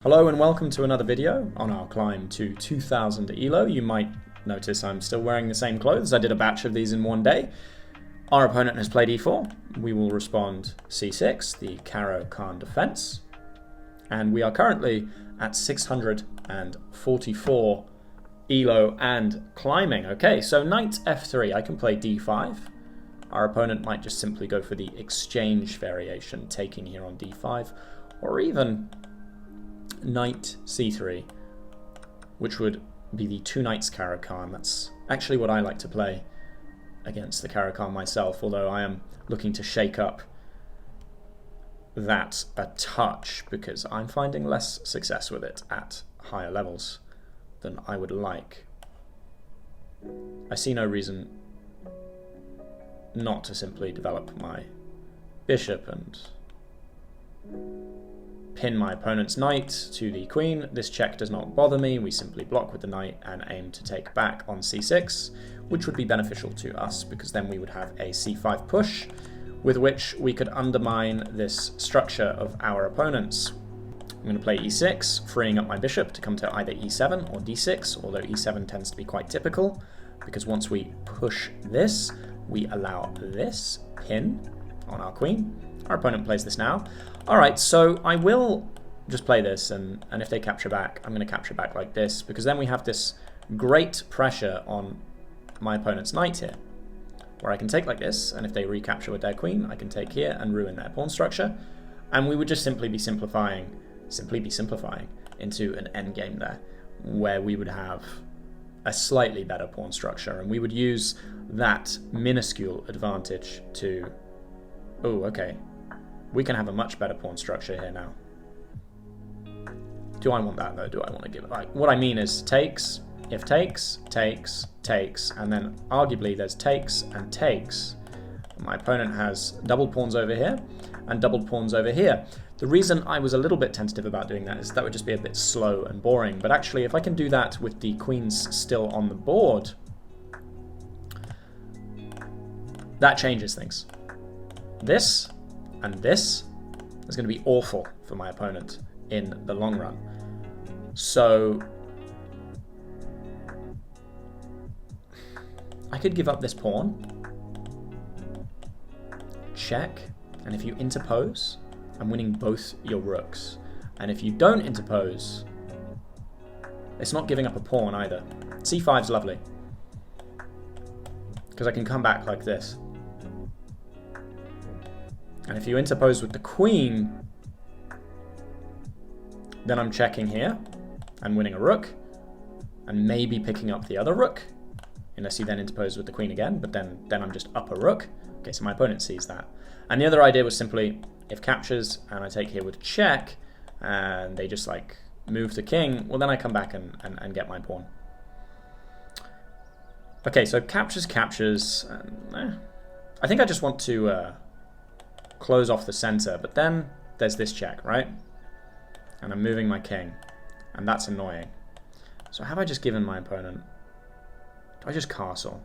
Hello and welcome to another video on our climb to 2000 ELO. You might notice I'm still wearing the same clothes. I did a batch of these in one day. Our opponent has played e4. We will respond c6, the Caro-Kann defense. And we are currently at 644 ELO and climbing. Okay, so knight f3, I can play d5. Our opponent might just simply go for the exchange variation, taking here on d5, or even knight c3, which would be the two knights Caro-Kann. That's actually what I like to play against the Caro-Kann myself, although I am looking to shake up that a touch because I'm finding less success with it at higher levels than I would like. I see no reason not to simply develop my bishop and pin my opponent's knight to the queen. This check does not bother me. We simply block with the knight and aim to take back on c6, which would be beneficial to us because then we would have a c5 push with which we could undermine this structure of our opponents. I'm going to play e6, freeing up my bishop to come to either e7 or d6, although e7 tends to be quite typical because once we push this, we allow this pin on our queen. Our opponent plays this now. Alright, so I will just play this, and if they capture back, I'm going to capture back like this, because then we have this great pressure on my opponent's knight here, where I can take like this, and if they recapture with their queen, I can take here and ruin their pawn structure, and we would just simply be simplifying into an endgame there, where we would have a slightly better pawn structure, and we would use that minuscule advantage to... Oh, okay. We can have a much better pawn structure here now. Do I want that though? Do I want to give it? Like, what I mean is takes, if takes, takes, takes, and then arguably there's takes and takes. My opponent has doubled pawns over here and doubled pawns over here. The reason I was a little bit tentative about doing that is that would just be a bit slow and boring. But actually, if I can do that with the queens still on the board, that changes things. This and this is going to be awful for my opponent in the long run. So I could give up this pawn, check, and if you interpose, I'm winning both your rooks. And if you don't interpose, it's not giving up a pawn either. c5 is lovely, because I can come back like this. And if you interpose with the queen, then I'm checking here and winning a rook, and maybe picking up the other rook, unless you then interpose with the queen again, but then I'm just up a rook. Okay, so my opponent sees that. And the other idea was simply, if captures, and I take here with check, and they just like move the king, well then I come back and get my pawn. Okay, so captures, I think I just want to close off the center, but then there's this check, right? And I'm moving my king, and that's annoying. So have I just given my opponent... Do I just castle?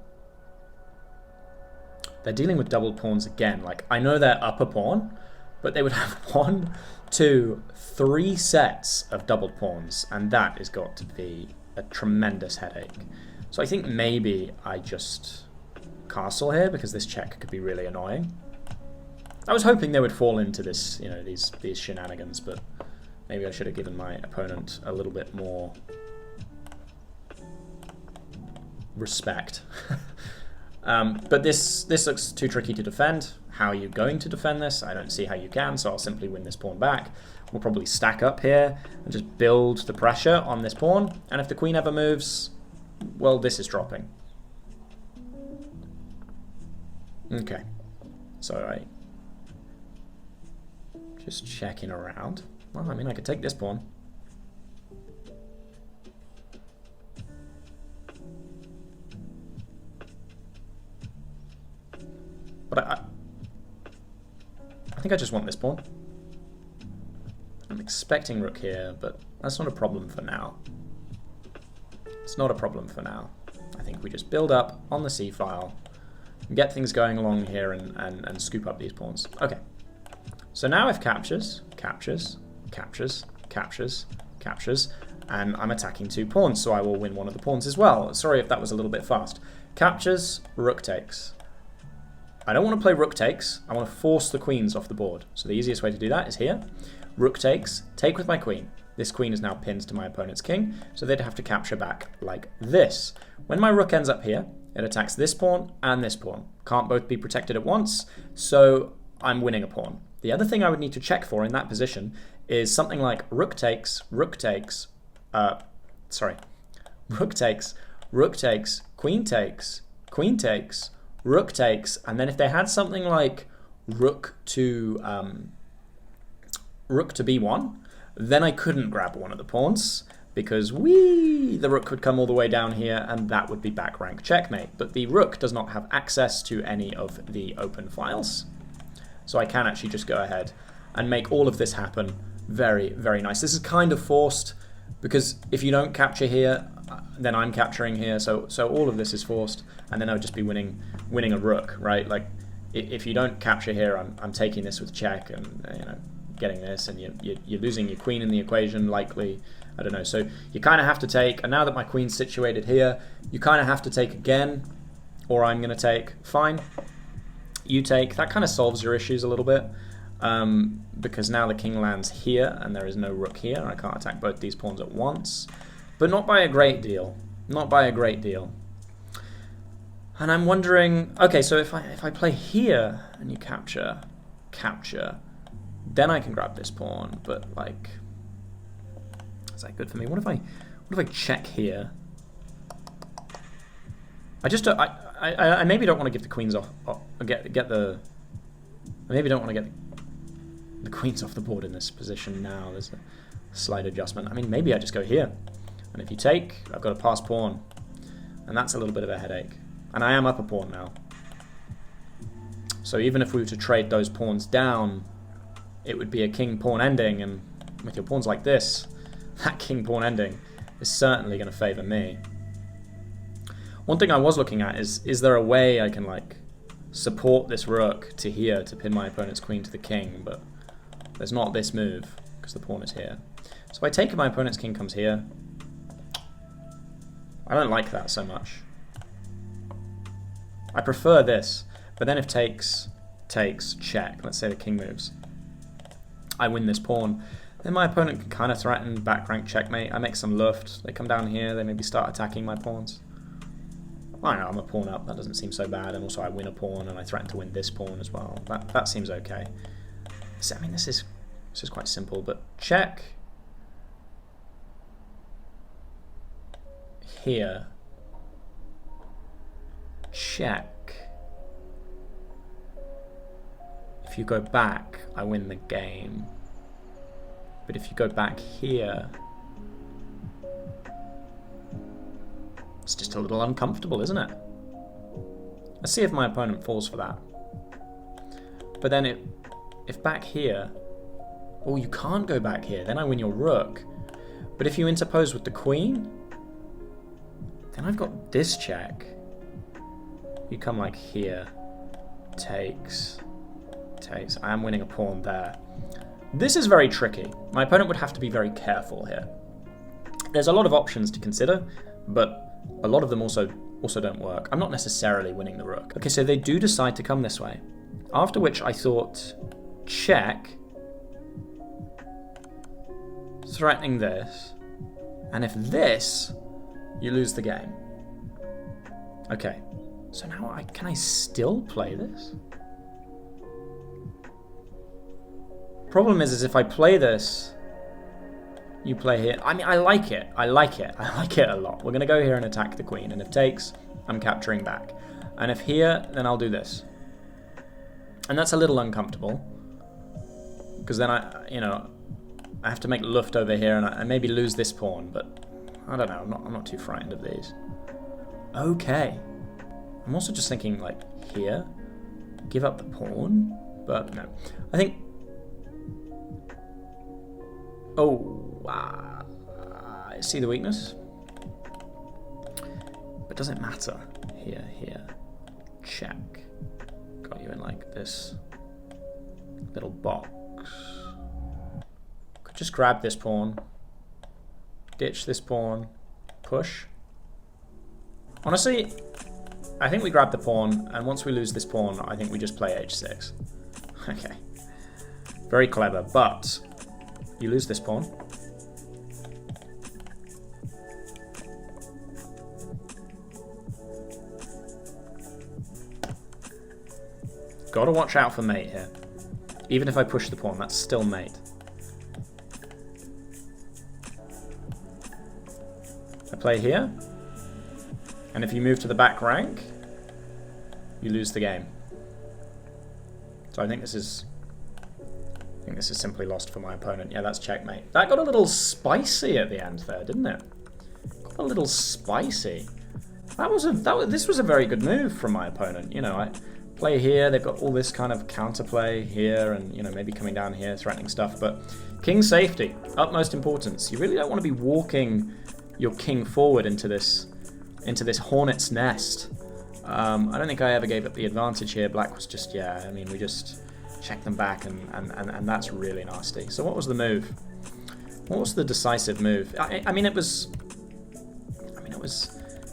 They're dealing with doubled pawns again. Like, I know they're up a pawn, but they would have 1, 2, 3 sets of doubled pawns, and that has got to be a tremendous headache. So I think maybe I just castle here, because this check could be really annoying. I was hoping they would fall into this, you know, these shenanigans, but maybe I should have given my opponent a little bit more respect. But this looks too tricky to defend. How are you going to defend this? I don't see how you can, so I'll simply win this pawn back. We'll probably stack up here and just build the pressure on this pawn, and if the queen ever moves, well, this is dropping. Okay, so I... just checking around. Well, I mean, I could take this pawn. But I think I just want this pawn. I'm expecting rook here, but that's not a problem for now. It's not a problem for now. I think we just build up on the c-file, get things going along here and scoop up these pawns. Okay. So now if captures, captures, captures, and I'm attacking 2 pawns, so I will win one of the pawns as well. Sorry if that was a little bit fast. Captures, rook takes. I don't want to play rook takes, I want to force the queens off the board. So the easiest way to do that is here. Rook takes, take with my queen. This queen is now pinned to my opponent's king, so they'd have to capture back like this. When my rook ends up here, it attacks this pawn and this pawn. Can't both be protected at once, so I'm winning a pawn. The other thing I would need to check for in that position is something like rook takes, rook takes, rook takes, rook takes, queen takes, queen takes, rook takes, and then if they had something like rook to b1, then I couldn't grab one of the pawns because the rook could come all the way down here and that would be back rank checkmate. But the rook does not have access to any of the open files, so I can actually just go ahead and make all of this happen. Very, very nice. This is kind of forced because if you don't capture here, then I'm capturing here, so all of this is forced, and then I would just be winning a rook, right? Like if you don't capture here, I'm taking this with check and getting this, and you're losing your queen in the equation likely. I don't know. So you kind of have to take, and now that my queen's situated here, you kind of have to take again, or I'm going to take. Fine, you take. That kind of solves your issues a little bit. Because now the king lands here and there is no rook here. I can't attack both these pawns at once, but not by a great deal. Not by a great deal. And I'm wondering, okay, so if I play here and you capture, then I can grab this pawn. But like, is that good for me? What if I check here? I just don't, I maybe don't want to give the queens off. I maybe don't want to get the queens off the board in this position now. There's a slight adjustment. I mean, maybe I just go here. And if you take, I've got a pass pawn. And that's a little bit of a headache. And I am up a pawn now. So even if we were to trade those pawns down, it would be a king-pawn ending. And with your pawns like this, that king-pawn ending is certainly going to favor me. One thing I was looking at is there a way I can, like, support this rook to here to pin my opponent's queen to the king, but there's not this move because the pawn is here. So if I take and my opponent's king comes here, I don't like that so much. I prefer this, but then if takes, check, let's say the king moves, I win this pawn, then my opponent can kind of threaten back rank checkmate. I make some luft, they come down here, they maybe start attacking my pawns. I know, I'm a pawn up, that doesn't seem so bad, and also I win a pawn and I threaten to win this pawn as well. That seems okay. So, I mean, this is quite simple, but check here, check. If you go back, I win the game. But if you go back here, it's just a little uncomfortable, isn't it? Let's see if my opponent falls for that. But then if back here, oh, you can't go back here, then I win your rook. But if you interpose with the queen, then I've got this check. You come like here, takes. I am winning a pawn there. This is very tricky. My opponent would have to be very careful here. There's a lot of options to consider, but a lot of them also don't work. I'm not necessarily winning the rook. Okay, so they do decide to come this way. After which I thought, check, threatening this, and if this, you lose the game. Okay, so now can I still play this? Problem is if I play this, you play here. I mean, I like it a lot. We're going to go here and attack the queen, and if takes, I'm capturing back. And if here, then I'll do this. And that's a little uncomfortable, because then I have to make luft over here, and I maybe lose this pawn, but I don't know, I'm not too frightened of these. Okay. I'm also just thinking, like, here, give up the pawn, but no. I think, I see the weakness, but does it matter? Here, check. Got you in like this little box. just grab this pawn, ditch this pawn, push. Honestly, I think we grab the pawn, and once we lose this pawn, I think we just play h6. Okay. Very clever, but you lose this pawn. Gotta watch out for mate here. Even if I push the pawn, that's still mate. I play here, and if you move to the back rank, you lose the game. So I think this is simply lost for my opponent. Yeah, that's checkmate. That got a little spicy at the end there, didn't it? Got a little spicy. This was a very good move from my opponent. You know, I play here. They've got all this kind of counterplay here, and you know, maybe coming down here, threatening stuff. But king safety, utmost importance. You really don't want to be walking your king forward into this hornet's nest. I don't think I ever gave up the advantage here. Black was just, yeah, I mean, we just checked them back, and that's really nasty. So what was the move? What was the decisive move? I mean, it was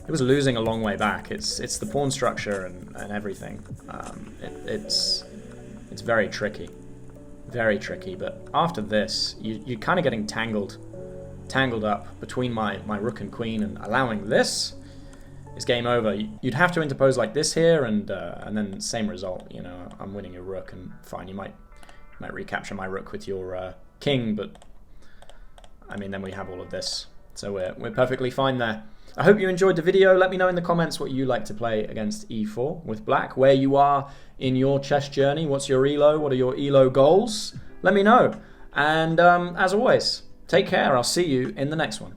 losing a long way back. It's the pawn structure and everything. It's very tricky. Very tricky, but after this, you're kind of getting tangled up between my rook and queen, and allowing this is game over. You'd have to interpose like this here, and then same result. You know, I'm winning your rook, and fine, you might recapture my rook with your king, but I mean, then we have all of this, so we're perfectly fine there. I hope you enjoyed the video. Let me know in the comments what you like to play against e4 with black, where you are in your chess journey. What's your elo? What are your elo goals? Let me know. And as always, take care. I'll see you in the next one.